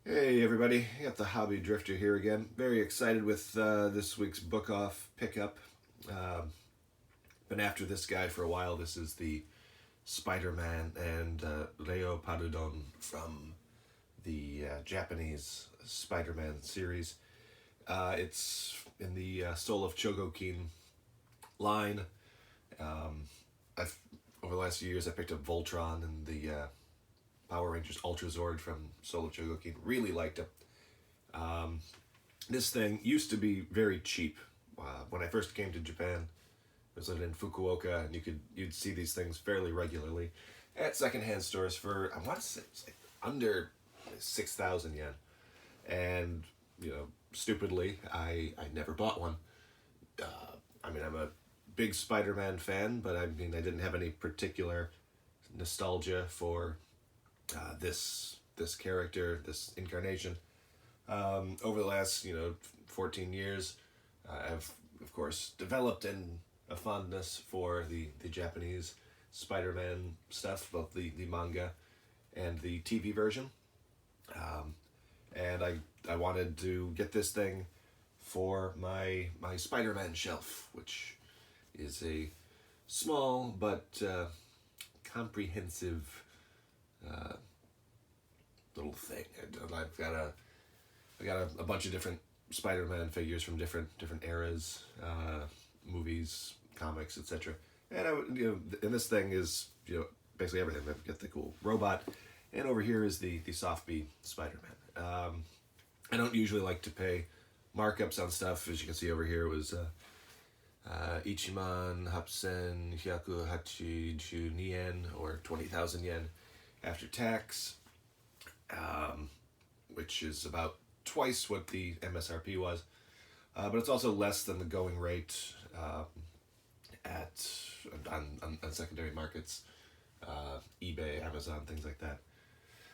Hey everybody, got the Hobby Drifter here again. Very excited with this week's book off pickup. Been after this guy for a while. This is the Spiderman and Leopaldon from the Japanese Spiderman series. It's in the Soul of Chogokin line. I've over the last few years I picked up Voltron and the Power Rangers Ultra Zord from Soul of Chogokin. Really liked it. This thing used to be very cheap. When I first came to Japan, I was living in Fukuoka, and you'd see these things fairly regularly at secondhand stores for, I want to say it's like under 6,000 yen. And stupidly, I never bought one. I'm a big Spider-Man fan, but I didn't have any particular nostalgia for this character, this incarnation. Over the last 14 years, I've of course developed a fondness for the Japanese Spider-Man stuff, both the manga and the TV version. And I wanted to get this thing for my Spider-Man shelf, which is a small but comprehensive little thing. I got a bunch of different Spider-Man figures from different eras, movies, comics, etc. And and this thing is basically everything. I get the cool robot, and over here is the soft-B Spider-Man. I don't usually like to pay markups on stuff. As you can see over here, it was Ichiman Hapsen Hyaku Hachi Yen, or 20,000 yen after tax, which is about twice what the MSRP was, but it's also less than the going rate on secondary markets, eBay, Amazon, things like that.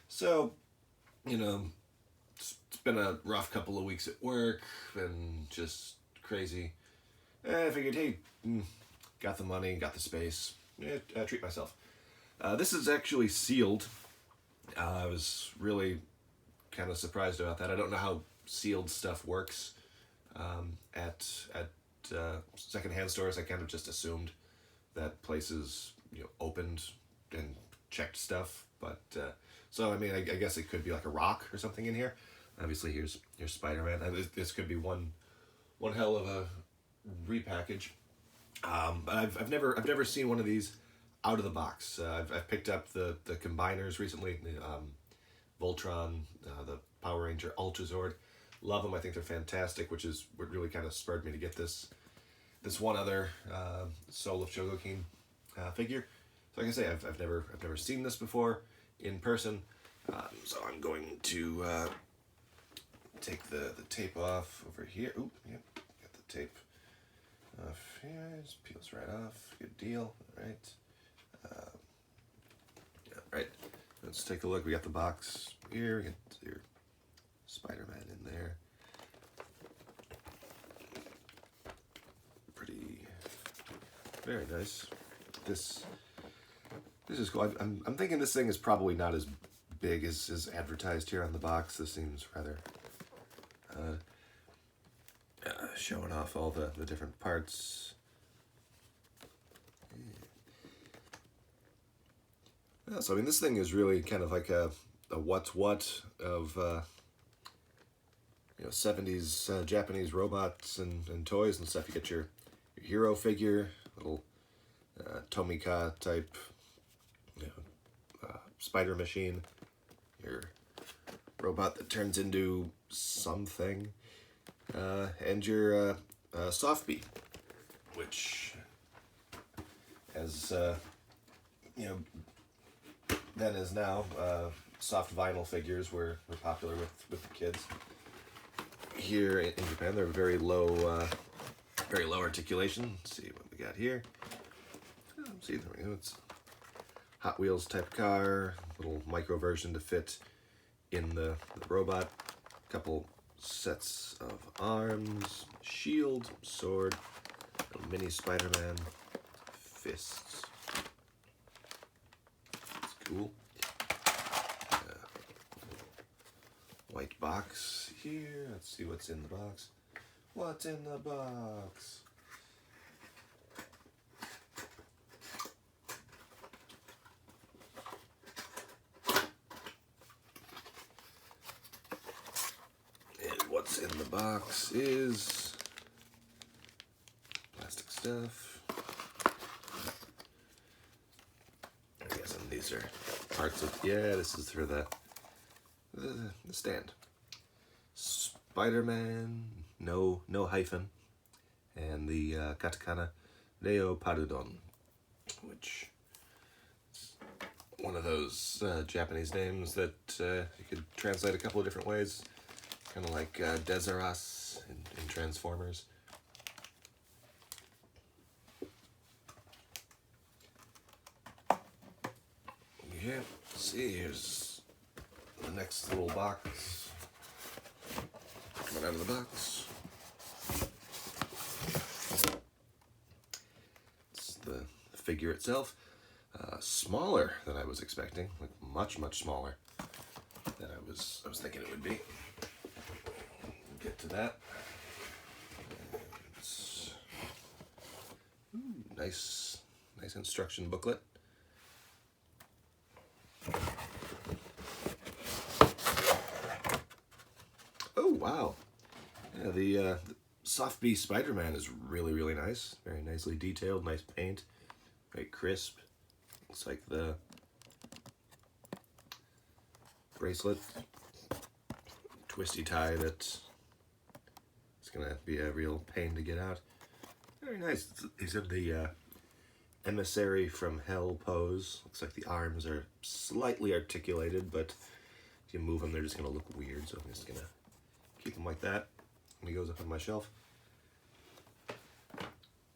So, it's been a rough couple of weeks at work, been just crazy. I figured, hey, got the money, got the space, treat myself. This is actually sealed. I was really kind of surprised about that. I don't know how sealed stuff works at secondhand stores. I kind of just assumed that places opened and checked stuff, but so I guess it could be like a rock or something in here. Obviously, here's Spider-Man. This could be one hell of a repackage. But I've never seen one of these out of the box. I've picked up the combiners recently. Voltron, the Power Ranger Ultra Zord. Love them. I think they're fantastic, which is what really kind of spurred me to get this one other Soul of Chogokin figure. So like I say, I've never seen this before in person. So I'm going to take the tape off over here. Oop, yep, got the tape off here. Just peels right off. Good deal. All right. Yeah, right. Let's take a look. We got the box here. We got your Spider-Man in there. Very nice. This is cool. I'm thinking this thing is probably not as big as advertised here on the box. This seems rather showing off all the different parts. Yeah, so this thing is really kind of like a what's what of 70s Japanese robots and toys and stuff. You get your hero figure, little Tomika type spider machine, your robot that turns into something, and your soft-B, which as then as now, soft vinyl figures were popular with the kids. Here in Japan, they're very low articulation. Let's see what we got here. See, there we go. It's Hot Wheels type car, little micro version to fit in the robot. Couple sets of arms, shield, sword, a mini Spider-Man, fists. It's cool. white box here. Let's see what's in the box. What's in the box? And what's in the box is plastic stuff. I guess these are parts of, yeah, this is for the stand. Spiderman, no hyphen, and the katakana Leopaldon, which is one of those Japanese names that you could translate a couple of different ways, kind of like Deseras in Transformers. Yeah, see, here's the next little box. Coming out of the box. It's the figure itself. Smaller than I was expecting, like much smaller than I was thinking it would be. We'll get to that. Nice instruction booklet. Oh wow! Yeah, the soft B Spiderman is really nice. Very nicely detailed, nice paint, very crisp. Looks like the bracelet, twisty tie that it's gonna be a real pain to get out. Very nice. These are the emissary from Hell pose. Looks like the arms are slightly articulated, but if you move them, they're just gonna look weird. So I'm just gonna keep them like that when he goes up on my shelf.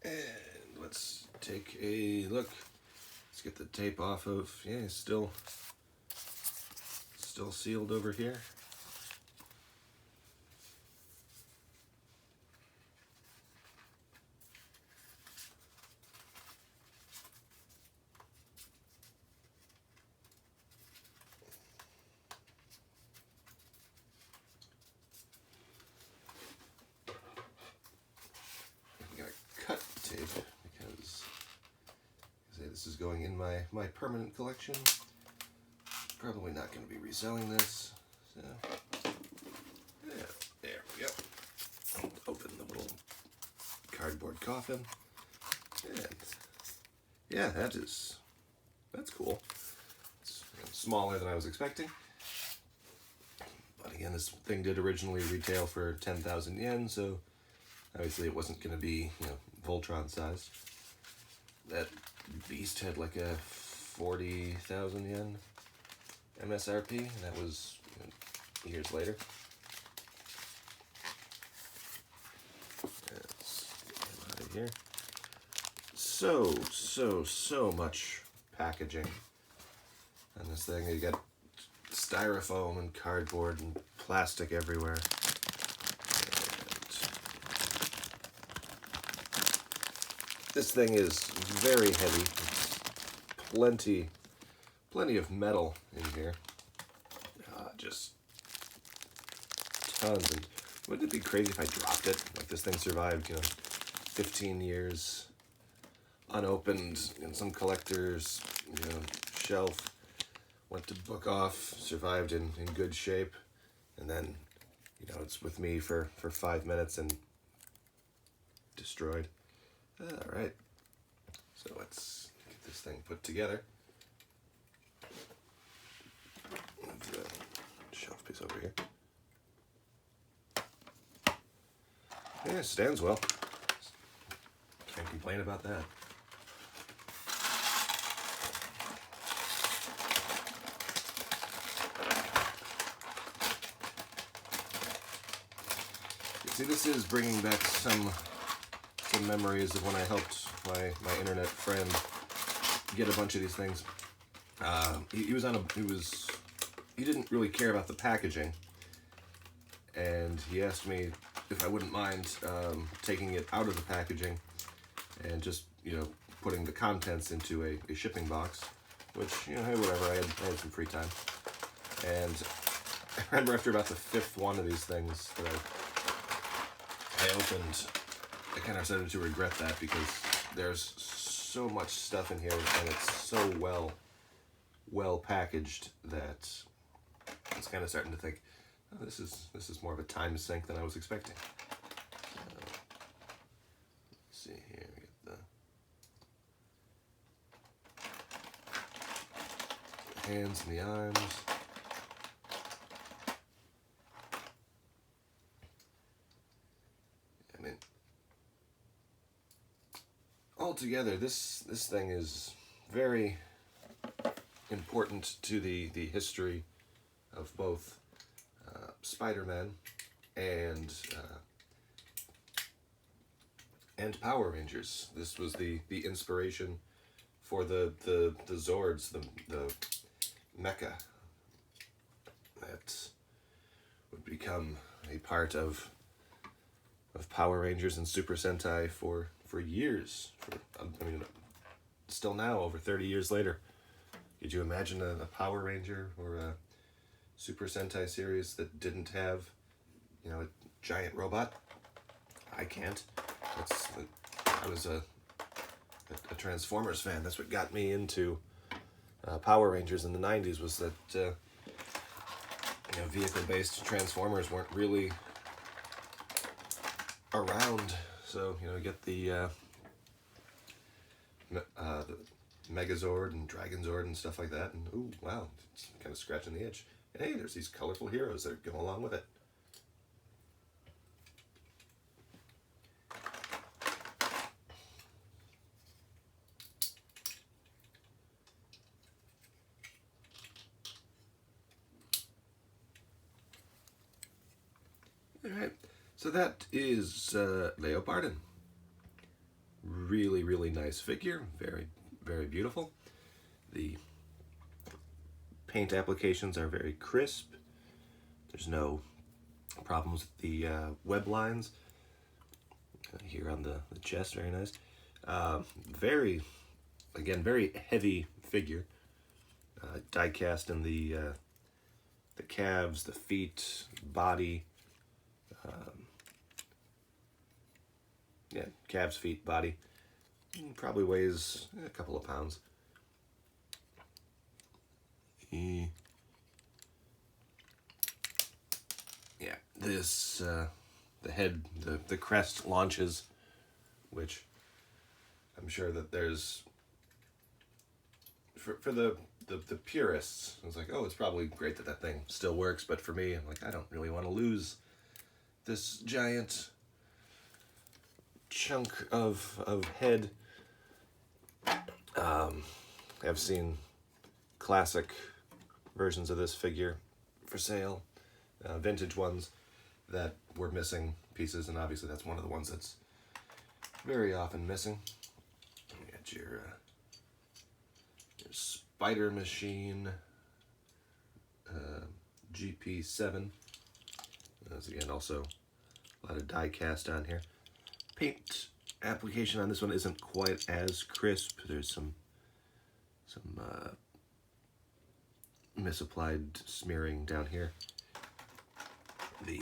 And let's take a look. Let's get the tape off of, yeah, it's still sealed over here. Cut tape because this is going in my permanent collection. Probably not going to be reselling this. So yeah, there we go. Open the little cardboard coffin, and yeah, that's cool. It's smaller than I was expecting, but again, this thing did originally retail for 10,000 yen, so obviously it wasn't going to be, Voltron sized. That beast had like a 40,000 yen MSRP, and that was years later. Let's get him out of here. So much packaging on this thing. You got styrofoam and cardboard and plastic everywhere. This thing is very heavy. It's plenty of metal in here. Just tons. And wouldn't it be crazy if I dropped it? Like this thing survived, 15 years unopened in some collector's, shelf. Went to book off, survived in good shape, and then, it's with me for 5 minutes and destroyed. All right, so let's get this thing put together. Move the shelf piece over here. Yeah, stands well. Can't complain about that. See, this is bringing back some memories of when I helped my internet friend get a bunch of these things. He didn't really care about the packaging, and he asked me if I wouldn't mind taking it out of the packaging and just putting the contents into a shipping box, which hey, whatever, I had some free time, and I remember after about the 5th one of these things that I opened, I kind of started to regret that because there's so much stuff in here and it's so well packaged that I was kind of starting to think, oh, this is more of a time sink than I was expecting. Let's see here, we get the hands and the arms. I mean, altogether, this thing is very important to the history of both Spider-Man and Power Rangers. This was the inspiration for the Zords, the mecha that would become a part of Power Rangers and Super Sentai for years. I mean, still now, over 30 years later. Could you imagine a Power Ranger or a Super Sentai series that didn't have, you know, a giant robot? I can't. I was a Transformers fan. That's what got me into Power Rangers in the 90s, was that you know, vehicle-based Transformers weren't really around. So, you know, get the Megazord and Dragonzord and stuff like that, and ooh, wow, it's kind of scratching the itch. And hey, there's these colorful heroes that go along with it. Alright, so that is Leopaldon. Really, really nice figure. Very, very beautiful. The paint applications are very crisp. There's no problems with the web lines. Here on the chest, very nice. Very, again, very heavy figure. Die cast in the calves, the feet, body. Yeah, calves, feet, body. Probably weighs a couple of pounds. Yeah, this, the head, the crest launches, which I'm sure that there's, for the purists, it's like, oh, it's probably great that thing still works, but for me, I'm like, I don't really want to lose this giant chunk of head. I've seen classic versions of this figure for sale, vintage ones that were missing pieces, and obviously that's one of the ones that's very often missing. You got your Spider Machine GP7. There's again also a lot of die cast on here. Paint application on this one isn't quite as crisp. There's some misapplied smearing down here. The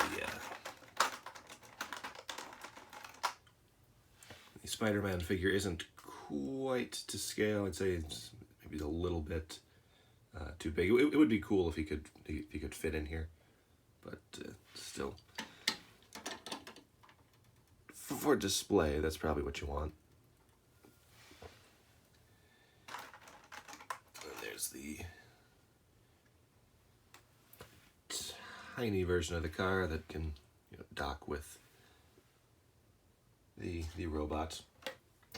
Spider-Man figure isn't quite to scale. I'd say it's maybe a little bit too big. It would be cool if he could fit in here, but still, for display, that's probably what you want. And there's the tiny version of the car that can, you know, dock with the robot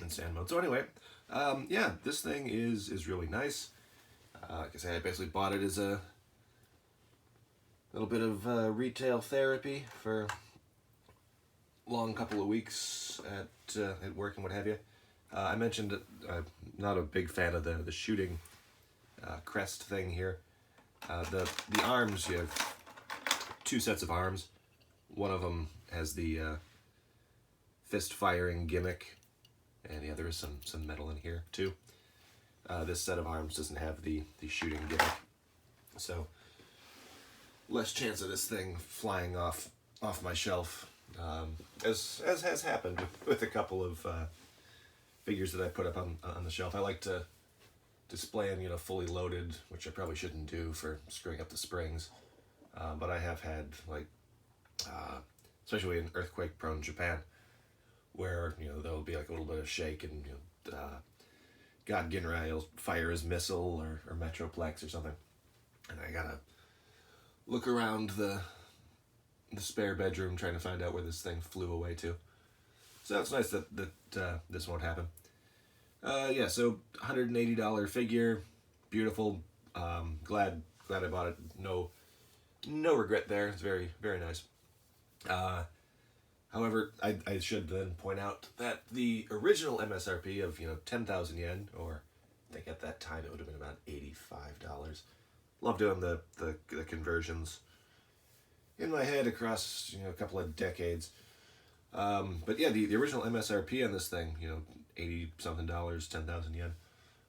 in stand mode. So anyway, yeah, this thing is really nice. Like I say, I basically bought it as a little bit of retail therapy for a long couple of weeks at work and what have you. I mentioned that I'm not a big fan of the shooting crest thing here. The arms, you have two sets of arms. One of them has the fist firing gimmick, and yeah, there is some metal in here too. This set of arms doesn't have the shooting gimmick. So less chance of this thing flying off my shelf, as has happened with a couple of figures that I put up on the shelf. I like to display them, fully loaded, which I probably shouldn't do for screwing up the springs. But I have had, like, especially in earthquake-prone Japan, where, there'll be like a little bit of shake and, God Ginrai will fire his missile or Metroplex or something. And I gotta look around the spare bedroom trying to find out where this thing flew away to. So it's nice that this won't happen. Yeah, so $180 figure, beautiful. Glad I bought it. No regret there. It's very, very nice. However, I should then point out that the original MSRP of 10,000 yen, or I think at that time it would have been about $85. Love doing the conversions in my head across a couple of decades. But yeah, the original MSRP on this thing, 80 something dollars, 10,000 yen,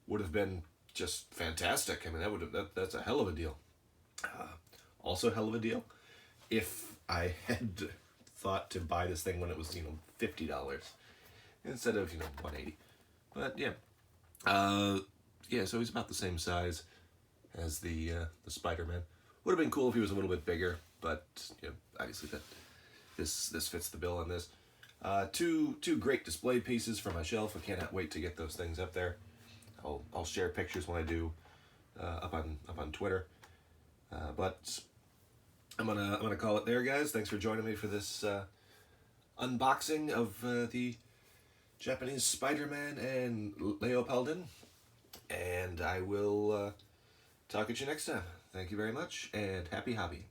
would have been just fantastic. I mean, that's a hell of a deal. Also, hell of a deal if I had thought to buy this thing when it was $50 instead of $180. But yeah, yeah. So he's about the same size as the Spiderman. Would have been cool if he was a little bit bigger, but obviously that this fits the bill on this. Two great display pieces for my shelf. I cannot wait to get those things up there. I'll share pictures when I do up on Twitter. But I'm gonna call it there, guys. Thanks for joining me for this unboxing of the Japanese Spiderman and Leopaldon. And I will talk at you next time. Thank you very much, and happy hobby.